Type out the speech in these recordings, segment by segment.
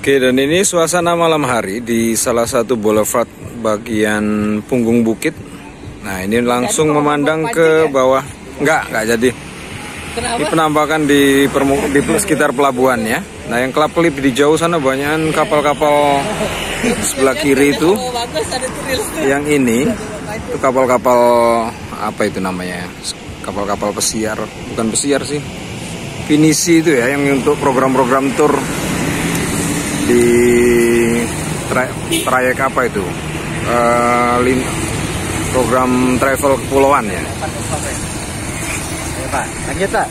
Oke, dan ini suasana malam hari di salah satu boulevard bagian punggung bukit. Nah, ini langsung memandang ke bawah. Enggak jadi. Ini penampakan di sekitar pelabuhan ya. Nah, yang kelap-kelip di jauh sana banyak kapal-kapal sebelah kiri itu. Yang ini itu kapal-kapal apa itu namanya? Kapal-kapal pesiar, bukan pesiar sih. Pinisi itu ya, yang untuk program-program tur di trayek apa itu? Program travel kepulauan ya. Pak, lanjut Pak.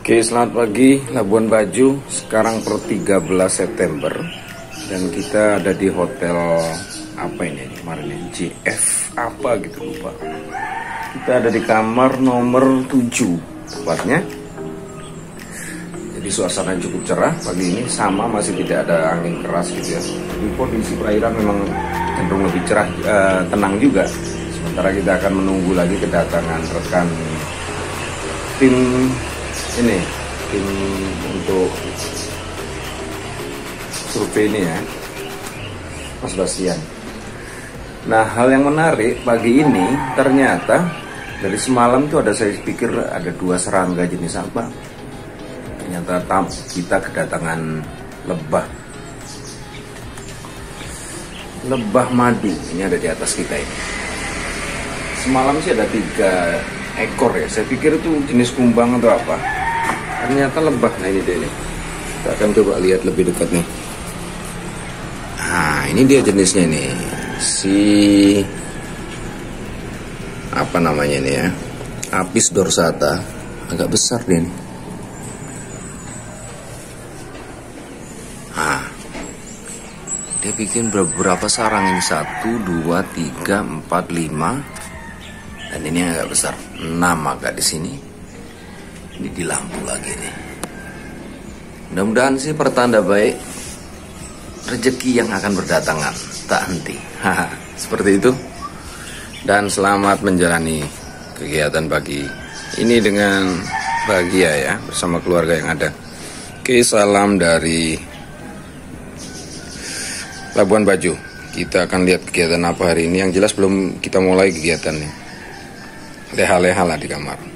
Oke, selamat pagi Labuan Bajo. Sekarang per 13 September dan kita ada di hotel apa ini kemarin ini? JF apa gitu lupa. Kita ada di kamar nomor 7 tepatnya. Jadi suasana cukup cerah pagi ini, sama masih tidak ada angin keras gitu ya. Jadi kondisi perairan memang cenderung lebih cerah, tenang juga. Sementara kita akan menunggu lagi kedatangan rekan tim untuk survei ini ya, Mas Bastian. Nah, hal yang menarik pagi ini ternyata dari semalam tuh saya pikir ada 2 serangga jenis apa. Ternyata kita kedatangan lebah madu. Ini ada di atas kita ini. Semalam sih ada 3 ekor ya. Saya pikir itu jenis kumbang atau apa. Ternyata lebah. Nah, ini dia nih. Kita akan coba lihat lebih dekat nih. Nah, ini dia jenisnya nih. Si apa namanya nih ya? Apis dorsata. Agak besar dia nih. Nah, dia bikin beberapa sarang ini. 1, 2, 3, 4, 5. Dan ini agak besar. 6 agak di sini. Ini di lampu lagi nih. Mudah-mudahan sih pertanda baik, rezeki yang akan berdatangan tak henti. Seperti itu. Dan selamat menjalani kegiatan pagi ini dengan bahagia ya, bersama keluarga yang ada. Oke, salam dari Labuan Bajo. Kita akan lihat kegiatan apa hari ini. Yang jelas belum kita mulai kegiatan nih. Leha-leha lah di kamar.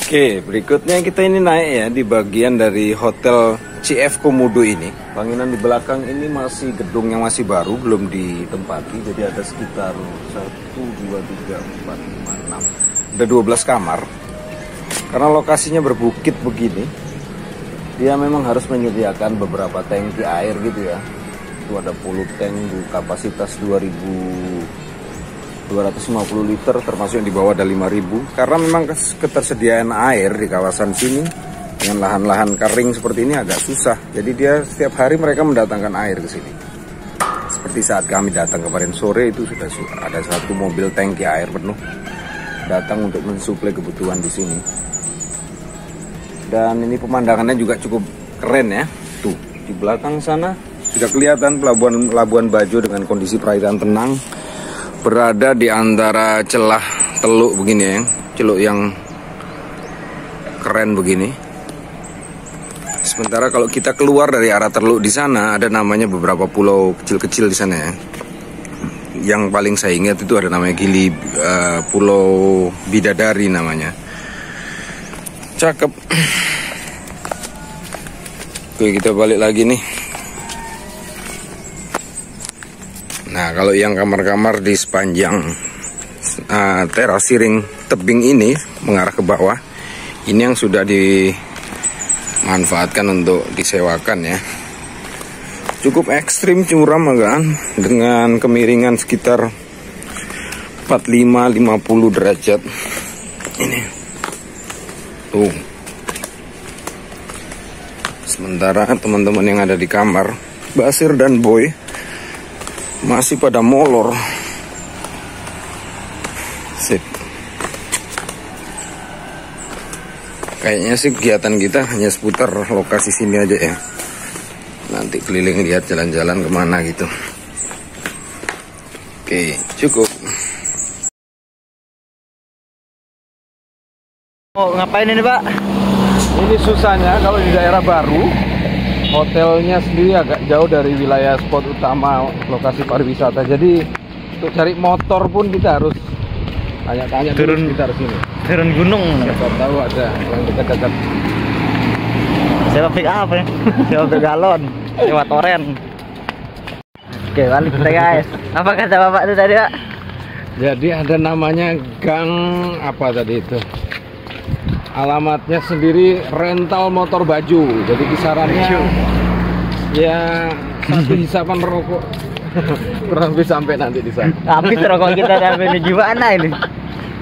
Oke, berikutnya kita ini naik ya di bagian dari Hotel CF Komodo ini. Bangunan di belakang ini masih gedung yang masih baru, belum ditempati. Jadi ada sekitar 1, 2, 3, 4, 5, 6. Ada 12 kamar. Karena lokasinya berbukit begini, dia memang harus menyediakan beberapa tangki air gitu ya. Itu ada puluh tank kapasitas 2.250 liter, termasuk yang di bawah ada 5.000. Karena memang ketersediaan air di kawasan sini dengan lahan-lahan kering seperti ini agak susah. Jadi dia setiap hari mereka mendatangkan air ke sini. Seperti saat kami datang kemarin sore itu sudah ada 1 mobil tangki air penuh datang untuk mensuplai kebutuhan di sini. Dan ini pemandangannya juga cukup keren ya. Tuh, di belakang sana sudah kelihatan pelabuhan Labuan Bajo dengan kondisi perairan tenang. Berada di antara celah teluk begini ya, celuk yang keren begini. Sementara kalau kita keluar dari arah teluk di sana ada namanya beberapa pulau kecil-kecil di sana ya. Yang paling saya ingat itu ada namanya Pulau Bidadari namanya. Cakep. Oke, kita balik lagi nih. Nah, kalau yang kamar-kamar di sepanjang teras siring tebing ini mengarah ke bawah, ini yang sudah dimanfaatkan untuk disewakan ya. Cukup ekstrim, curam kan, dengan kemiringan sekitar 45-50 derajat. Ini. Tuh. Sementara teman-teman yang ada di kamar, Basir dan Boy, masih pada molor. Sip. Kayaknya sih kegiatan kita hanya seputar lokasi sini aja ya. Nanti keliling lihat jalan-jalan kemana gitu. Oke, cukup. Oh, ngapain ini, Pak? Ini susahnya kalau di daerah baru, hotelnya sendiri agak jauh dari wilayah spot utama lokasi pariwisata. Jadi untuk cari motor pun kita harus tanya-tanya Turun sekitar sini. Turun gunung. Siapa tahu ada yang dekat-dekat. Siapa pick up ya? Siapa pick galon? Lewat oren. Oke, balik kita guys. Apa kata Bapak itu tadi, Pak? Jadi ada namanya gang apa tadi itu? Alamatnya sendiri rental motor baju. Jadi kisarannya ya satu hisapan rokok. Kurang lebih sampai nanti di sana. Habis rokok kita sampai di gimana ini?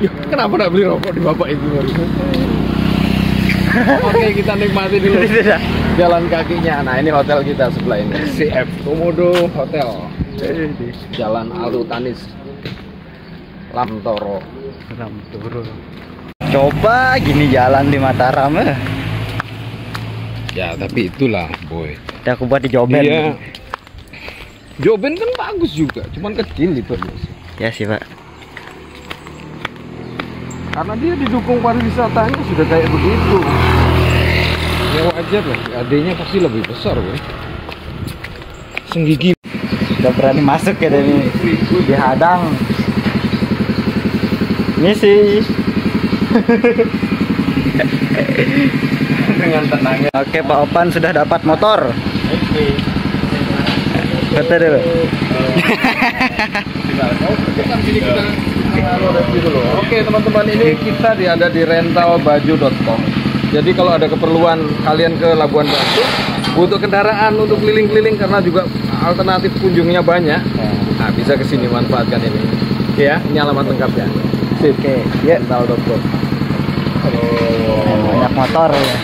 Yuk, kenapa nggak beli rokok di bapak itu? Oke, kita nikmati dulu jalan kakinya. Nah, ini hotel kita sebelah ini, CF Komodo Hotel, Jalan Aldo Tanis, Lamtoro. Coba gini jalan di Mataram ya. Ya, tapi itulah, boy. Aku buat di Joben. Iya. Joben kan bagus juga, cuman kecil itu. Ya sih, Pak. Karena dia didukung pariwisatanya sudah kayak begitu. Ya wajar lah, adanya pasti lebih besar, boy. Senggigi. Udah berani masuk ya ini. Dihadang. Misi. Dengan tenangnya. Oke, Pak Opan sudah dapat motor. Oke. Kata dulu. Oke teman-teman, ini kita ada di rentalbaju.com. Jadi kalau ada keperluan kalian ke Labuan Batu, butuh kendaraan untuk keliling-keliling karena juga alternatif kunjungnya banyak. Nah, bisa kesini manfaatkan ini. Oke ya, ini alamat lengkapnya. Sip. Oke, ya. Rental.com. Banyak motor ya.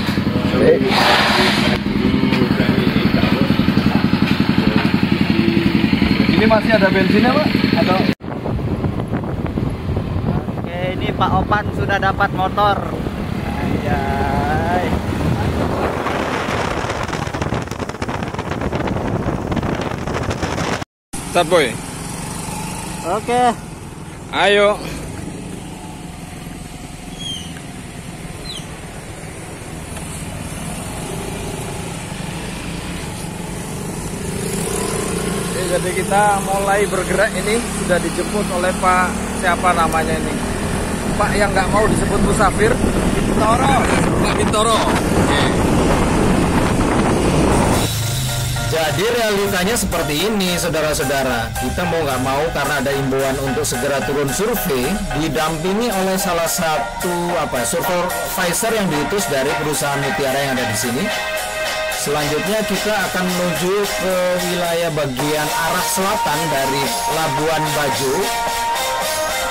Ini masih ada bensinnya, Pak? Atau? Oke, ini Pak Opan sudah dapat motor. Anjay. Start, boy. Oke. Ayo. Jadi kita mulai bergerak ini sudah dijemput oleh Pak siapa namanya ini, Pak yang nggak mau disebut musafir, Bintoro, Pak Bintoro. Oke. Jadi realitanya seperti ini, saudara-saudara. Kita mau nggak mau karena ada imbauan untuk segera turun survei, didampingi oleh salah satu supervisor yang diutus dari perusahaan Mutiara yang ada di sini. Selanjutnya kita akan menuju ke wilayah bagian arah selatan dari Labuan Bajo.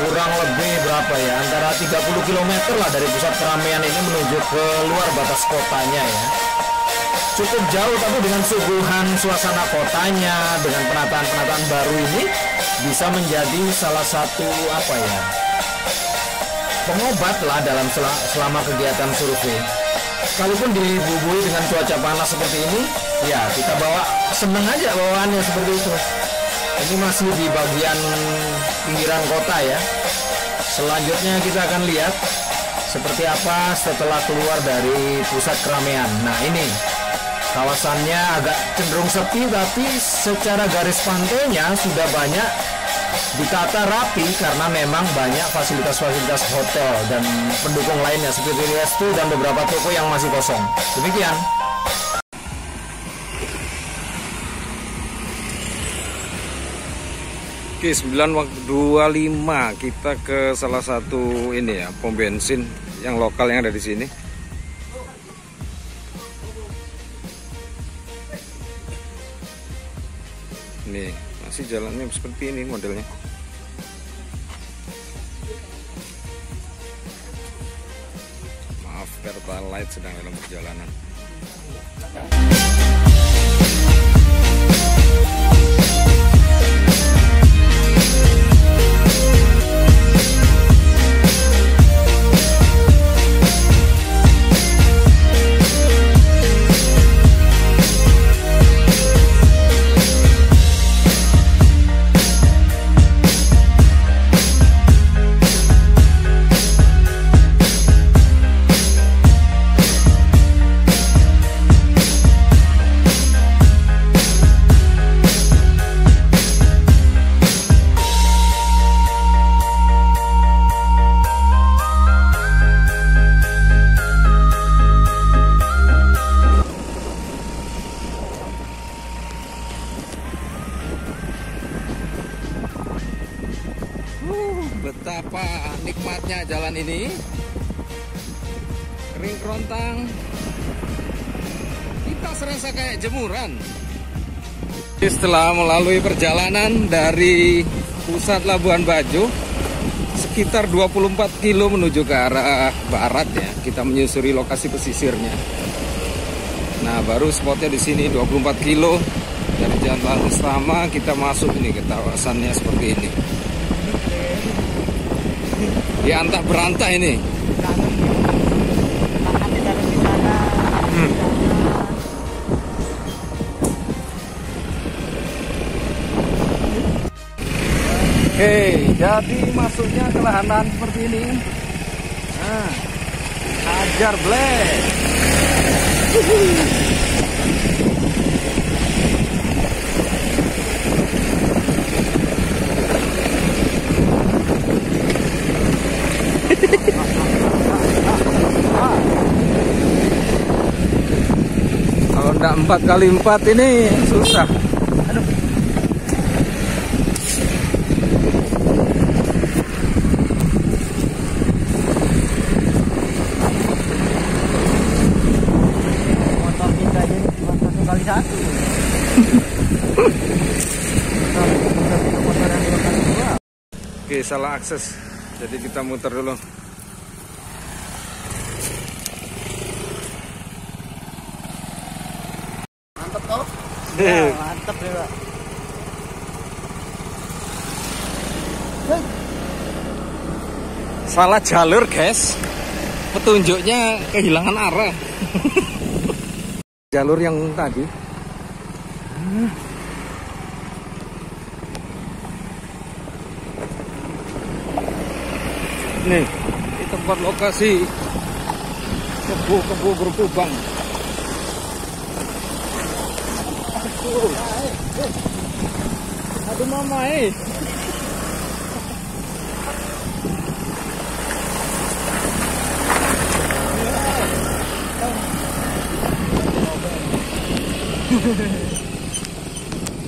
Kurang lebih berapa ya, antara 30 km lah dari pusat keramaian ini menuju ke luar batas kotanya ya. Cukup jauh, tapi dengan suguhan suasana kotanya, dengan penataan-penataan baru ini bisa menjadi salah satu pengobat lah dalam selama kegiatan survei. Sekalipun dibubuhi dengan cuaca panas seperti ini, ya kita bawa seneng aja bawaannya seperti itu. Ini masih di bagian pinggiran kota ya. Selanjutnya kita akan lihat seperti apa setelah keluar dari pusat keramaian. Nah, ini kawasannya agak cenderung sepi, tapi secara garis pantainya sudah banyak ditata rapi karena memang banyak fasilitas-fasilitas hotel dan pendukung lainnya seperti resto dan beberapa toko yang masih kosong. Demikian. Oke, 9:25 kita ke salah satu ini ya, pom bensin yang lokal yang ada di sini. Nih, masih jalannya seperti ini modelnya. Maaf, Pertalite sedang dalam perjalanan. jalan ini. Kering kerontang. Kita serasa kayak jemuran. Setelah melalui perjalanan dari pusat Labuan Bajo sekitar 24 kilo menuju ke arah barat ya, kita menyusuri lokasi pesisirnya. Nah, baru spotnya di sini 24 kilo dari Jalan Utama kita masuk ini ke kawasannya seperti ini. Di antah berantah ini. Oke, jadi masuknya ke lahan-lahan seperti ini. Nah, hajar black. Kalau enggak 4x4 ini susah. Aduh. Oke, salah akses. Jadi kita muter dulu. Mantap toh? Ya, mantap ya, Pak. Salah jalur, guys. Petunjuknya kehilangan arah. Jalur yang tadi. Nih, di tempat lokasi kebo berkubang. Aduh mama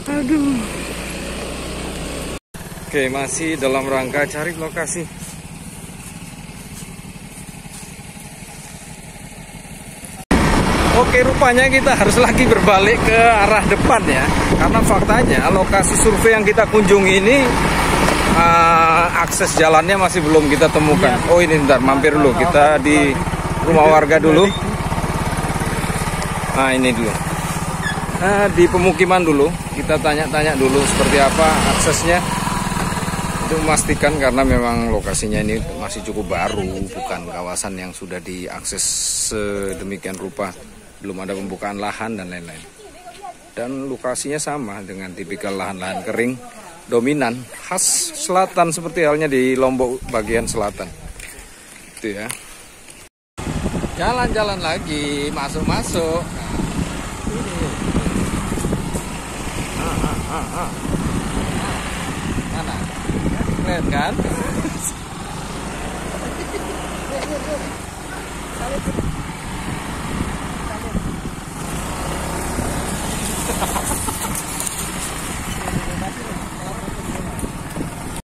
Aduh. Oke, masih dalam rangka cari lokasi. Oke, rupanya kita harus lagi berbalik ke arah depan ya. Karena faktanya lokasi survei yang kita kunjungi ini akses jalannya masih belum kita temukan. Oh, ini bentar, mampir dulu. Kita di rumah warga dulu. Nah, ini dulu. Nah, di pemukiman dulu. Kita tanya-tanya dulu seperti apa aksesnya. Untuk memastikan, karena memang lokasinya ini masih cukup baru, bukan kawasan yang sudah diakses sedemikian rupa. Belum ada pembukaan lahan dan lain-lain. Dan lokasinya sama dengan tipikal lahan-lahan kering dominan khas selatan, seperti halnya di Lombok bagian selatan. Itu ya. Jalan-jalan lagi, masuk-masuk. Mana? Keren kan?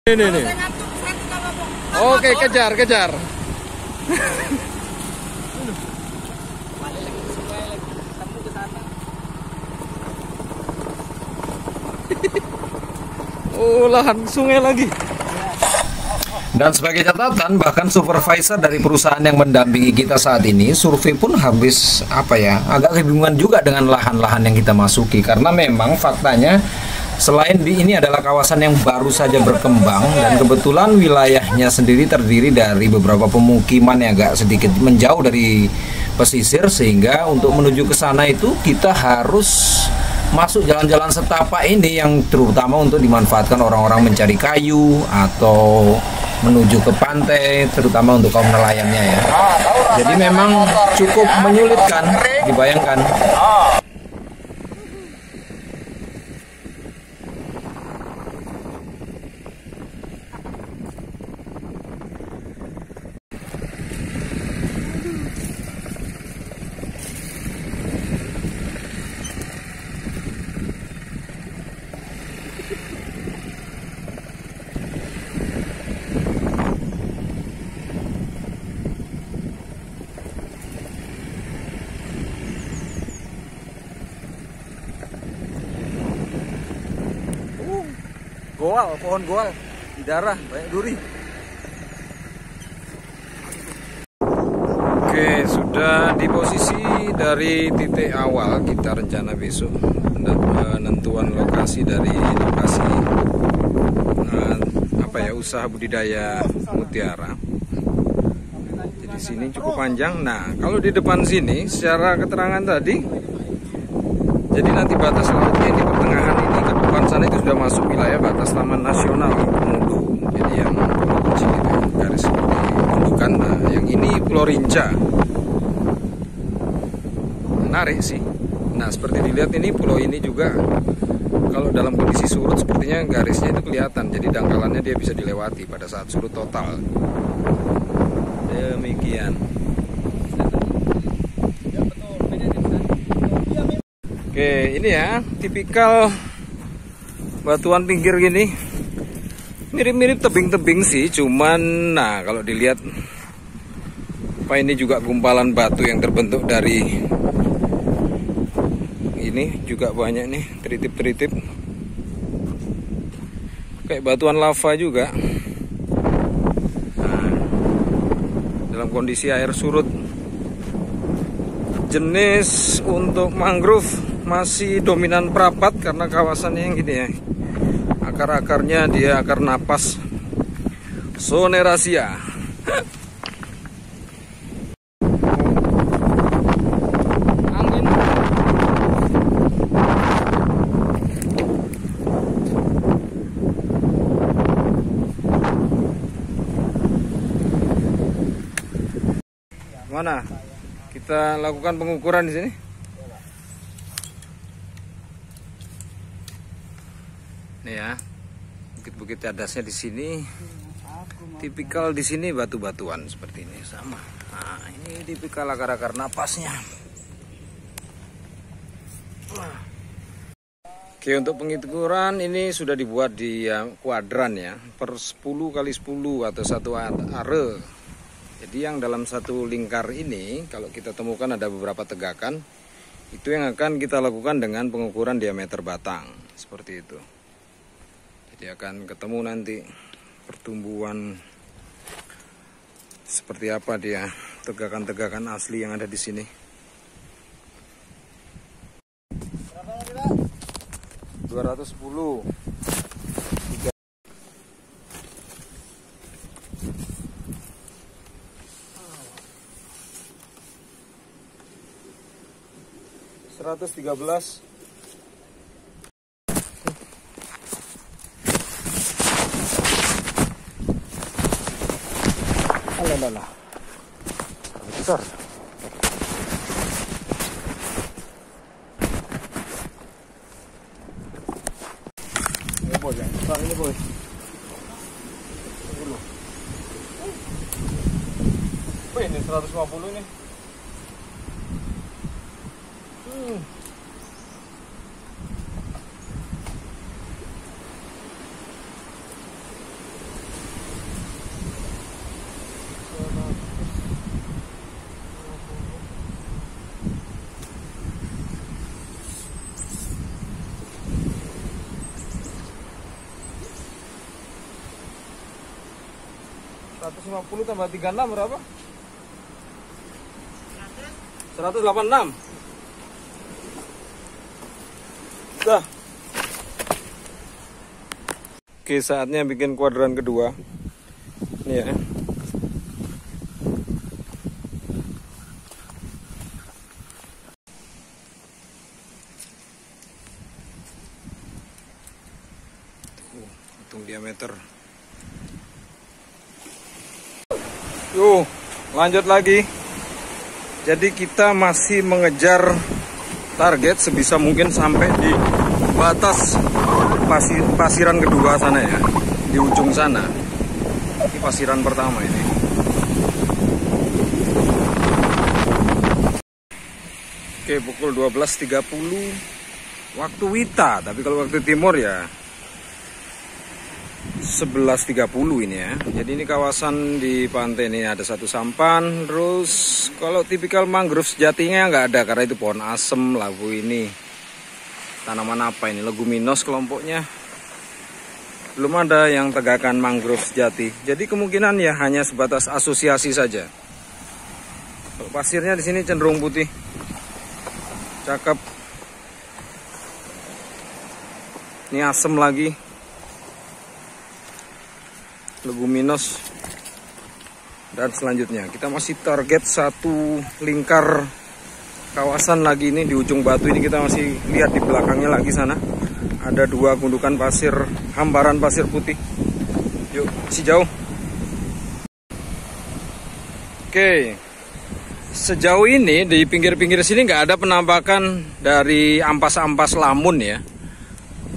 Ini. Oke, kejar. Oh, lahan sungai lagi. Dan sebagai catatan, bahkan supervisor dari perusahaan yang mendampingi kita saat ini, survei pun habis agak kebingungan juga dengan lahan-lahan yang kita masuki, karena memang faktanya selain ini adalah kawasan yang baru saja berkembang, dan kebetulan wilayahnya sendiri terdiri dari beberapa pemukiman yang agak sedikit menjauh dari pesisir, sehingga untuk menuju ke sana itu kita harus masuk jalan-jalan setapak ini yang terutama untuk dimanfaatkan orang-orang mencari kayu atau menuju ke pantai, terutama untuk kaum nelayannya ya. Jadi memang cukup menyulitkan, dibayangkan. Goal, pohon goal di daerah banyak duri. Oke, sudah di posisi dari titik awal kita rencana besok penentuan lokasi dari lokasi usaha budidaya mutiara. Jadi sini cukup panjang. Nah, kalau di depan sini secara keterangan tadi, jadi nanti batas lautnya ini pertengahan ini ke depan sana itu sudah masuk wilayah batas Taman Nasional Komodo. Jadi yang kecil itu garis ditunjukkan. Nah, yang ini Pulau Rinca. Menarik sih. Nah, seperti dilihat ini pulau ini juga kalau dalam kondisi surut sepertinya garisnya itu kelihatan. Jadi dangkalannya dia bisa dilewati pada saat surut total. Demikian. Oke, ini ya tipikal batuan pinggir gini. Mirip-mirip tebing-tebing sih, cuman nah kalau dilihat ini juga gumpalan batu yang terbentuk dari ini juga banyak nih teritip-teritip kayak batuan lava juga. Nah, dalam kondisi air surut, jenis untuk mangrove masih dominan perapat karena kawasannya yang gini ya, akar-akarnya dia akar napas Zoneraceae. Mana kita lakukan pengukuran di sini? Nih ya, bukit-bukit cadasnya di sini. Tipikal di sini batu-batuan seperti ini sama. Nah, ini tipikal akar-akar napasnya. Oke, untuk pengukuran ini sudah dibuat di kuadran ya, per 10 kali 10 atau satu are. Jadi yang dalam satu lingkar ini kalau kita temukan ada beberapa tegakan, itu yang akan kita lakukan dengan pengukuran diameter batang seperti itu. Jadi akan ketemu nanti pertumbuhan seperti apa dia tegakan-tegakan asli yang ada di sini. 210. 113. Alah. Besar. Ini boy, yang besar ini boy. Wih, ini 150 nih. ...150 tambah 36 berapa? 186. Dah. Oke, saatnya bikin kuadran kedua. Ini ya. Hitung diameter. Yuk, lanjut lagi. Jadi kita masih mengejar target sebisa mungkin sampai di batas pasiran kedua sana ya, di ujung sana. Ini pasiran pertama ini. Oke, pukul 12.30 waktu Wita, tapi kalau waktu timur ya 11.30 ini ya. Jadi ini kawasan di pantai ini ada satu sampan. Terus kalau tipikal mangrove sejatinya nggak ada karena itu pohon asem. Labu ini tanaman apa ini? Leguminos kelompoknya. belum ada yang tegakan mangrove sejati. Jadi kemungkinan ya hanya sebatas asosiasi saja. Kalau pasirnya di sini cenderung putih, cakep. Ini asem lagi, leguminos. Dan selanjutnya kita masih target satu lingkar kawasan lagi ini di ujung batu ini. Kita masih lihat di belakangnya lagi sana ada 2 gundukan pasir, hamparan pasir putih. Yuk, masih jauh. Oke, sejauh ini di pinggir-pinggir sini nggak ada penampakan dari ampas-ampas lamun ya.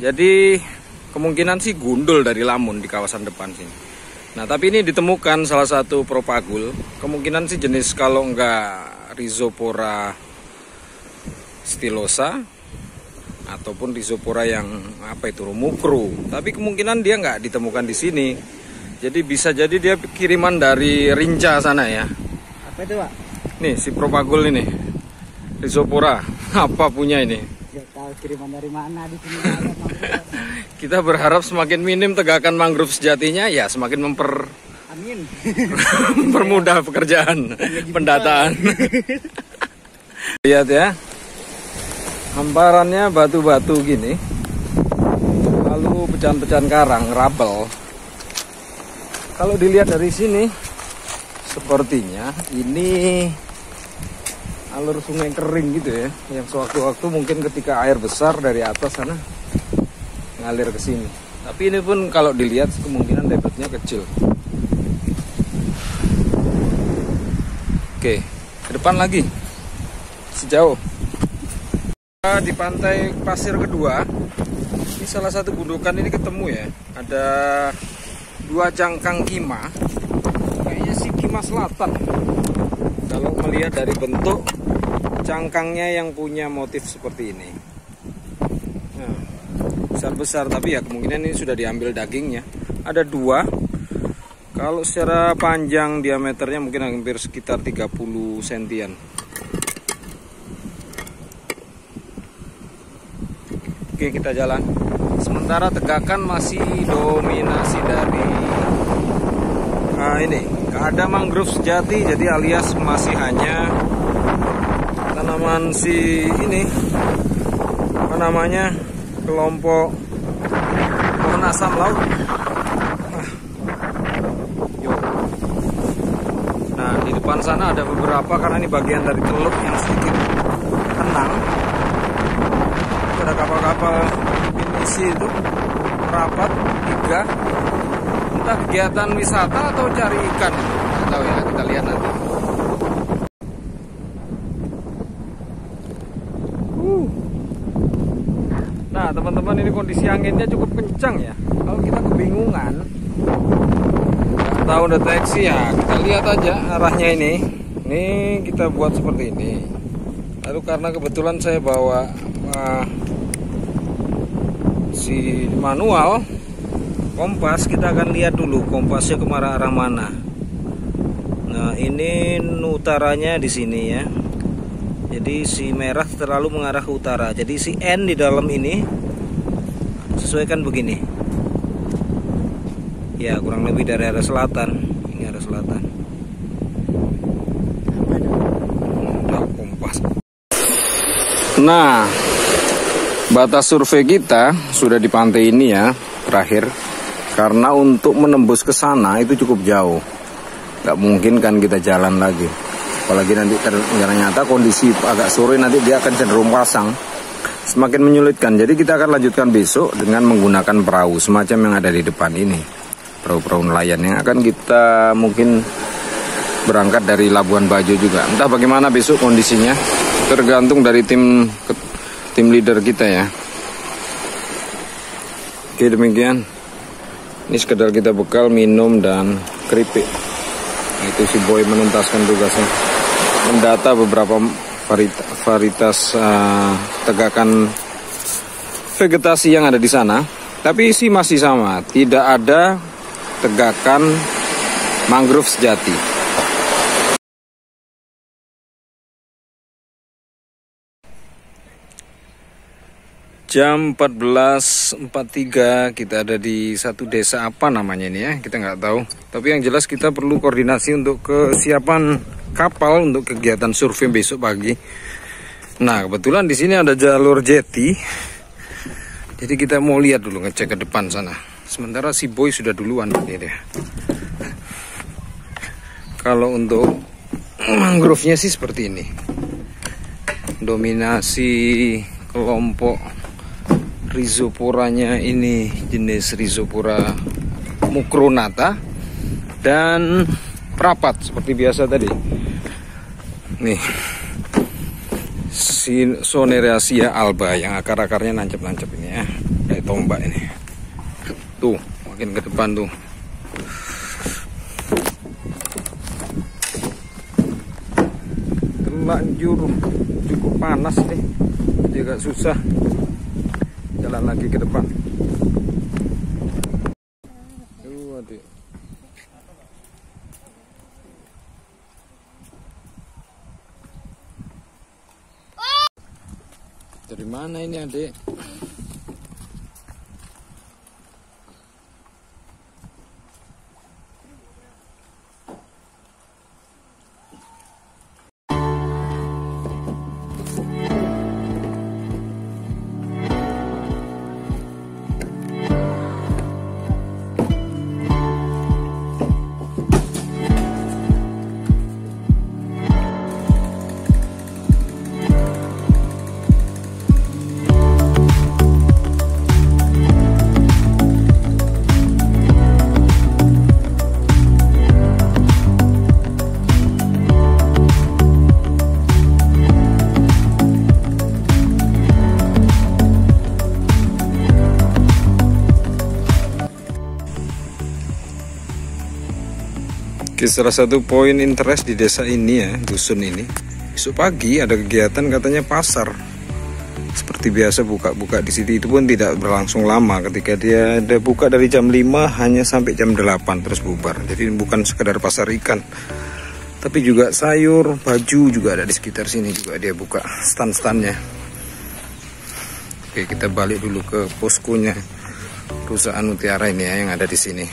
Jadi kemungkinan sih gundul dari lamun di kawasan depan sini. Nah, tapi ini ditemukan salah satu propagul. Kemungkinan sih jenis kalau nggak Rhizopora stylosa ataupun Rhizopora yang Rumukru. Tapi kemungkinan dia nggak ditemukan di sini. Jadi bisa jadi dia kiriman dari Rinca sana ya. Apa itu, Pak? Nih si propagul ini, Rhizopora. Apa punya ini? Gak tahu kiriman dari mana di sini. Kita berharap semakin minim tegakan mangrove sejatinya, ya semakin Amin. mempermudah pekerjaan pendataan. Lihat ya, hamparannya batu-batu gini, lalu pecahan-pecahan karang, rabel. Kalau dilihat dari sini, sepertinya ini alur sungai kering gitu ya, yang sewaktu-waktu mungkin ketika air besar dari atas sana ngalir ke sini. Tapi ini pun kalau dilihat kemungkinan debitnya kecil. Oke, ke depan lagi, sejauh. Di pantai pasir kedua, ini salah satu gundukan ini ketemu ya. Ada 2 cangkang kima, kayaknya si kima selatan. Kalau melihat dari bentuk cangkangnya yang punya motif seperti ini. Nah, besar-besar, tapi ya kemungkinan ini sudah diambil dagingnya. Ada 2. Kalau secara panjang diameternya mungkin hampir sekitar 30 sentian. Oke, kita jalan. Sementara tegakan masih dominasi dari ini. Gak ada mangrove sejati, jadi alias masih hanya tanaman si ini, apa namanya, kelompok pohon asam laut. Nah, di depan sana ada beberapa, karena ini bagian dari teluk yang sedikit tenang. Ada kapal-kapal pinisi itu merapat 3. Entah kegiatan wisata atau cari ikan, nggak tahu ya, kita lihat nanti. Nah teman-teman, ini kondisi anginnya cukup kencang ya. Kalau kita kebingungan nggak tahu deteksi ya, kita lihat aja arahnya ini. Ini kita buat seperti ini. Lalu karena kebetulan saya bawa si manual kompas, kita akan lihat dulu kompasnya ke arah mana. Nah, ini utaranya di sini ya. Jadi si merah terlalu mengarah ke utara. Jadi si N di dalam ini sesuaikan begini. Ya, kurang lebih dari arah selatan. Ini arah selatan. Udah kompas. Nah, batas survei kita sudah di pantai ini ya, terakhir. Karena untuk menembus ke sana itu cukup jauh, nggak mungkin kan kita jalan lagi. Apalagi nanti ternyata kondisi agak sore, nanti dia akan cenderung pasang, semakin menyulitkan. Jadi kita akan lanjutkan besok dengan menggunakan perahu semacam yang ada di depan ini, perahu-perahu nelayan yang akan kita mungkin berangkat dari Labuan Bajo juga. Entah bagaimana besok kondisinya, tergantung dari tim leader kita ya. Oke, demikian. Ini sekedar kita bekal minum dan keripik. Nah, itu si Boy menuntaskan tugasnya, mendata beberapa varietas tegakan vegetasi yang ada di sana. Tapi isi masih sama, tidak ada tegakan mangrove sejati. Jam 14.43 kita ada di satu desa, apa namanya ini ya, kita nggak tahu. Tapi yang jelas kita perlu koordinasi untuk kesiapan kapal untuk kegiatan survei besok pagi. Nah kebetulan di sini ada jalur jeti, jadi kita mau lihat dulu, ngecek ke depan sana. Sementara si Boy sudah duluan ini dia. Kalau untuk mangrove-nya sih seperti ini. Dominasi kelompok Rhizophoranya ini jenis Rhizopora mucronata dan perapat seperti biasa tadi. Nih, Soneracia alba yang akar-akarnya nancep-nancep ini ya, kayak tombak ini. Tuh, makin ke depan tuh. Terlanjur cukup panas nih, juga susah. Jalan lagi ke depan. Aduh. Dari mana ini adik? Salah satu poin interest di desa ini ya, dusun ini, besok pagi ada kegiatan katanya pasar. Seperti biasa buka-buka di sini, itu pun tidak berlangsung lama. Ketika dia ada buka dari jam 5 hanya sampai jam 8 terus bubar. Jadi bukan sekedar pasar ikan, tapi juga sayur, baju juga ada di sekitar sini juga dia buka stand-standnya. Oke, kita balik dulu ke poskonya perusahaan Mutiara ini ya, yang ada di sini.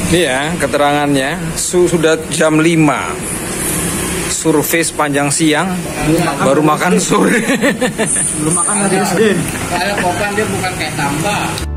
Ini ya keterangannya, sudah jam 5 survei sepanjang siang, baru makan sore. Belum makan lagi. Saya kopan dia bukan kayak tambah.